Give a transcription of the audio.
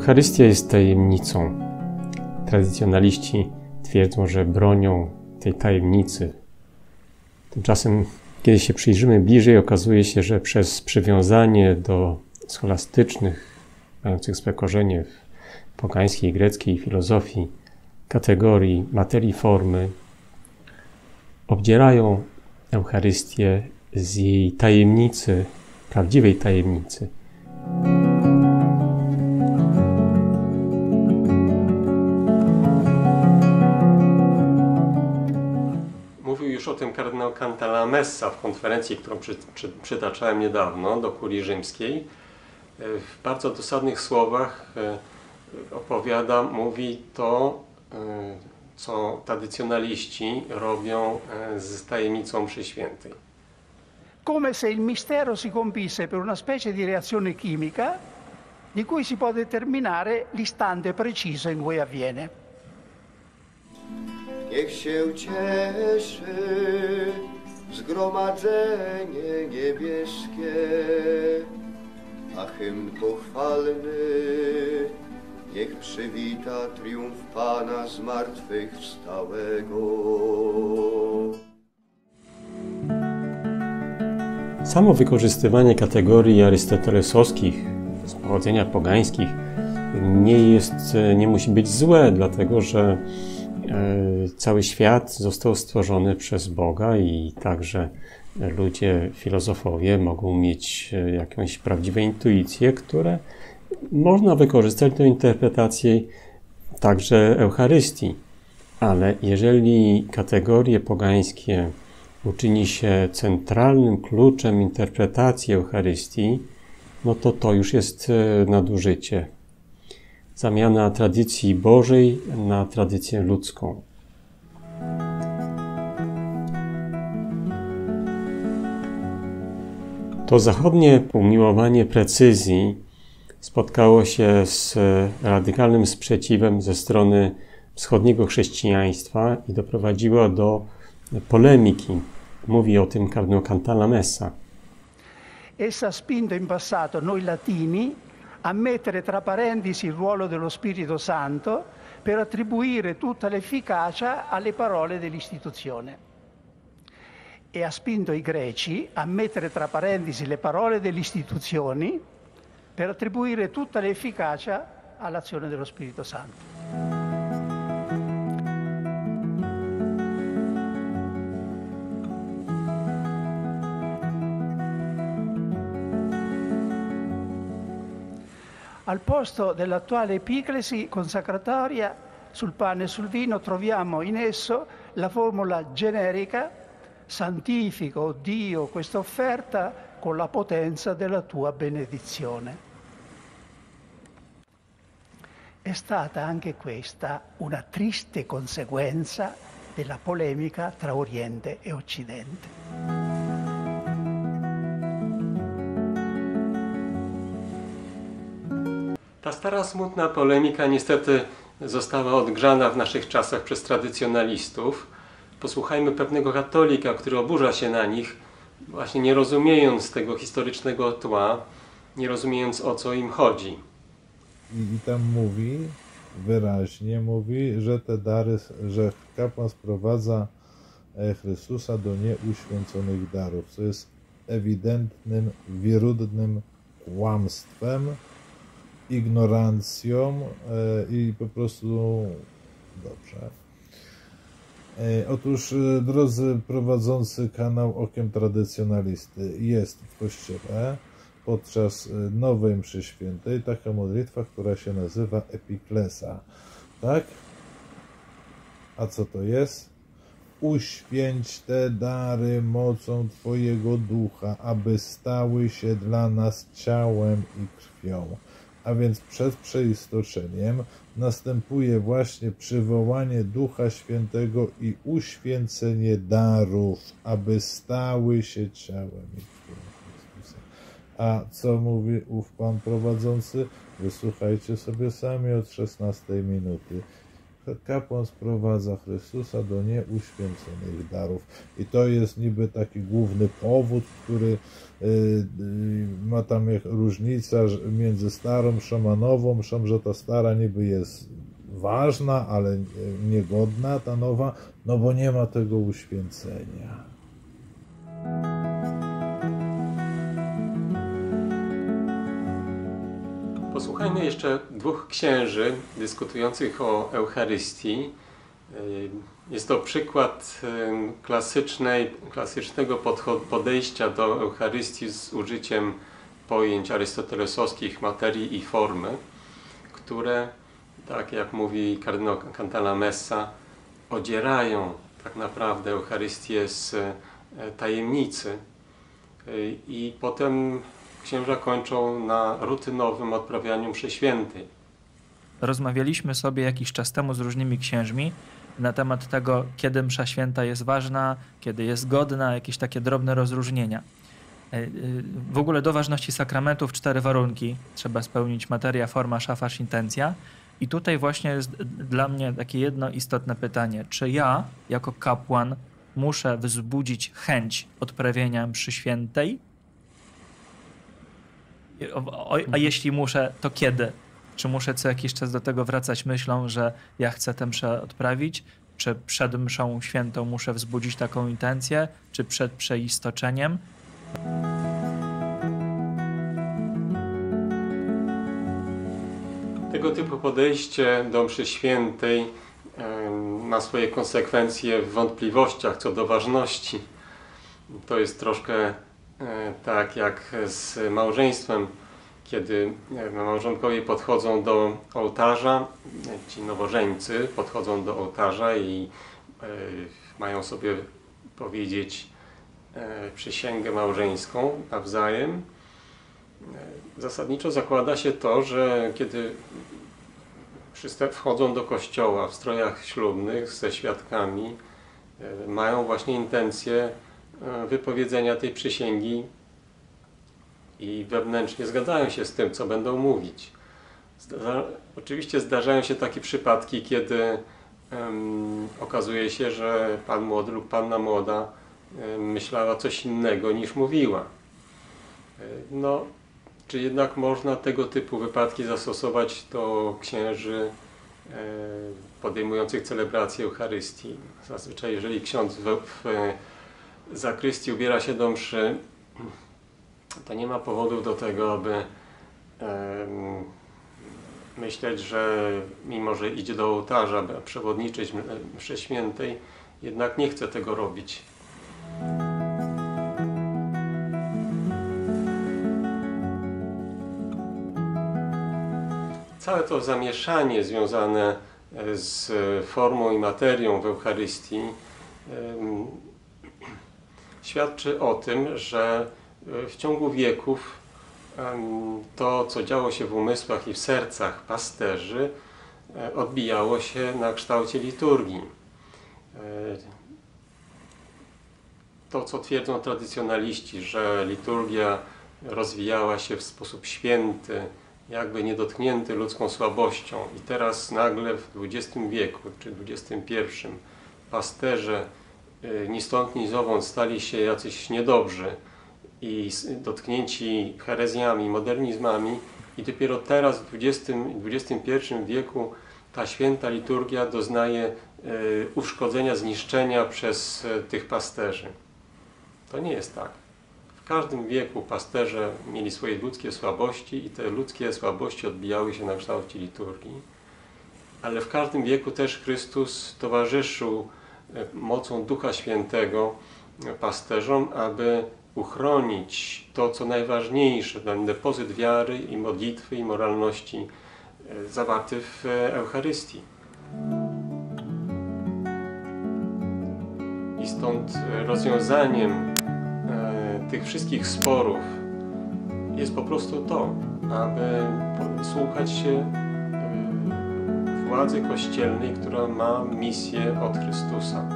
Eucharystia jest tajemnicą. Tradycjonaliści twierdzą, że bronią tej tajemnicy. Tymczasem, kiedy się przyjrzymy bliżej, okazuje się, że przez przywiązanie do scholastycznych, mających swe korzenie w pogańskiej, greckiej filozofii, kategorii materii formy, obdzierają Eucharystię z jej tajemnicy, prawdziwej tajemnicy. Mówił już o tym kardynał Cantalamessa w konferencji, którą przytaczałem niedawno do Kurii Rzymskiej. W bardzo dosadnych słowach mówi to, co tradycjonaliści robią z tajemnicą Mszy Świętej. Come se il mistero si compisse per una specie di reazione chimica di cui si può determinare l'istante preciso in cui avviene. Niech się cieszy zgromadzenie niebieskie, a hymn pochwalny niech przywita triumf Pana zmartwychwstałego. Samo wykorzystywanie kategorii arystotelesowskich z pochodzenia pogańskich nie musi być złe, dlatego że cały świat został stworzony przez Boga i także ludzie, filozofowie mogą mieć jakąś prawdziwe intuicje, które można wykorzystać do interpretacji także Eucharystii. Ale jeżeli kategorie pogańskie uczyni się centralnym kluczem interpretacji Eucharystii, no to już jest nadużycie. Zamiana tradycji Bożej na tradycję ludzką. To zachodnie umiłowanie precyzji spotkało się z radykalnym sprzeciwem ze strony wschodniego chrześcijaństwa i doprowadziło do polemiki. Mówi o tym kardynał Cantalamessa. Essa ha spinto in passato noi latini a mettere tra parentesi il ruolo dello Spirito Santo per attribuire tutta l'efficacia alle parole dell'istituzione. E ha spinto i greci a mettere tra parentesi le parole delle istituzioni per attribuire tutta l'efficacia all'azione dello Spirito Santo. Al posto dell'attuale epiclesi consacratoria sul pane e sul vino troviamo in esso la formula generica «Santifica, o Dio, questa offerta con la potenza della tua benedizione». È stata anche questa una triste conseguenza della polemica tra Oriente e Occidente. Ta stara, smutna polemika niestety została odgrzana w naszych czasach przez tradycjonalistów. Posłuchajmy pewnego katolika, który oburza się na nich, właśnie nie rozumiejąc tego historycznego tła, nie rozumiejąc, o co im chodzi. I tam wyraźnie mówi, że te dary, że kapłan sprowadza Chrystusa do nieuświęconych darów, co jest ewidentnym, wirudnym kłamstwem, ignorancją i po prostu dobrze. Otóż, drodzy prowadzący kanał Okiem Tradycjonalisty, jest w Kościele podczas nowej mszy świętej taka modlitwa, która się nazywa Epiklesa. Tak? A co to jest? Uświęć te dary mocą Twojego Ducha, aby stały się dla nas ciałem i krwią. A więc przed przeistoczeniem następuje właśnie przywołanie Ducha Świętego i uświęcenie darów, aby stały się ciałem i krwią Chrystusa. A co mówi ów pan prowadzący? Wysłuchajcie sobie sami od 16 minuty. kapłan sprowadza Chrystusa do nieuświęconych darów. I to jest niby taki główny powód, który ma tam różnica między starą mszą a nową mszą, że ta stara niby jest ważna, ale niegodna, ta nowa, no bo nie ma tego uświęcenia. Posłuchajmy jeszcze dwóch księży dyskutujących o Eucharystii. Jest to przykład klasycznego podejścia do Eucharystii z użyciem pojęć arystotelesowskich materii i formy, które, tak jak mówi kardynał Cantalamessa, odzierają tak naprawdę Eucharystię z tajemnicy i potem księża kończą na rutynowym odprawianiu mszy świętej. Rozmawialiśmy sobie jakiś czas temu z różnymi księżmi na temat tego, kiedy msza święta jest ważna, kiedy jest godna, jakieś takie drobne rozróżnienia. W ogóle do ważności sakramentów 4 warunki trzeba spełnić: materia, forma, szafarz, intencja. I tutaj właśnie jest dla mnie takie jedno istotne pytanie. Czy ja, jako kapłan, muszę wzbudzić chęć odprawienia mszy świętej? A jeśli muszę, to kiedy? Czy muszę co jakiś czas do tego wracać myślą, że ja chcę tę mszę odprawić? Czy przed mszą świętą muszę wzbudzić taką intencję? Czy przed przeistoczeniem? Tego typu podejście do mszy świętej ma swoje konsekwencje w wątpliwościach co do ważności. To jest troszkę tak jak z małżeństwem, kiedy małżonkowie podchodzą do ołtarza, ci nowożeńcy podchodzą do ołtarza i mają sobie powiedzieć przysięgę małżeńską nawzajem. Zasadniczo zakłada się to, że kiedy wchodzą do kościoła w strojach ślubnych ze świadkami, mają właśnie intencję wypowiedzenia tej przysięgi i wewnętrznie zgadzają się z tym, co będą mówić. Oczywiście zdarzają się takie przypadki, kiedy okazuje się, że pan młody lub panna młoda myślała coś innego niż mówiła. No, czy jednak można tego typu wypadki zastosować do księży podejmujących celebrację Eucharystii? Zazwyczaj, jeżeli ksiądz w zakrystii ubiera się do mszy, to nie ma powodów do tego, aby myśleć, że mimo, że idzie do ołtarza, by przewodniczyć mszy świętej, jednak nie chce tego robić. Całe to zamieszanie związane z formą i materią w Eucharystii świadczy o tym, że w ciągu wieków to, co działo się w umysłach i w sercach pasterzy, odbijało się na kształcie liturgii. To, co twierdzą tradycjonaliści, że liturgia rozwijała się w sposób święty, jakby niedotknięty ludzką słabością i teraz nagle w XX wieku czy XXI pasterze ni stąd ni zowąd stali się jacyś niedobrzy i dotknięci herezjami, modernizmami i dopiero teraz w XXI wieku ta święta liturgia doznaje uszkodzenia, zniszczenia przez tych pasterzy. To nie jest tak. W każdym wieku pasterze mieli swoje ludzkie słabości i te ludzkie słabości odbijały się na kształcie liturgii. Ale w każdym wieku też Chrystus towarzyszył mocą Ducha Świętego pasterzom, aby uchronić to, co najważniejsze, ten depozyt wiary i modlitwy i moralności zawarty w Eucharystii. I stąd rozwiązaniem tych wszystkich sporów jest po prostu to, aby słuchać się władzy kościelnej, która ma misję od Chrystusa.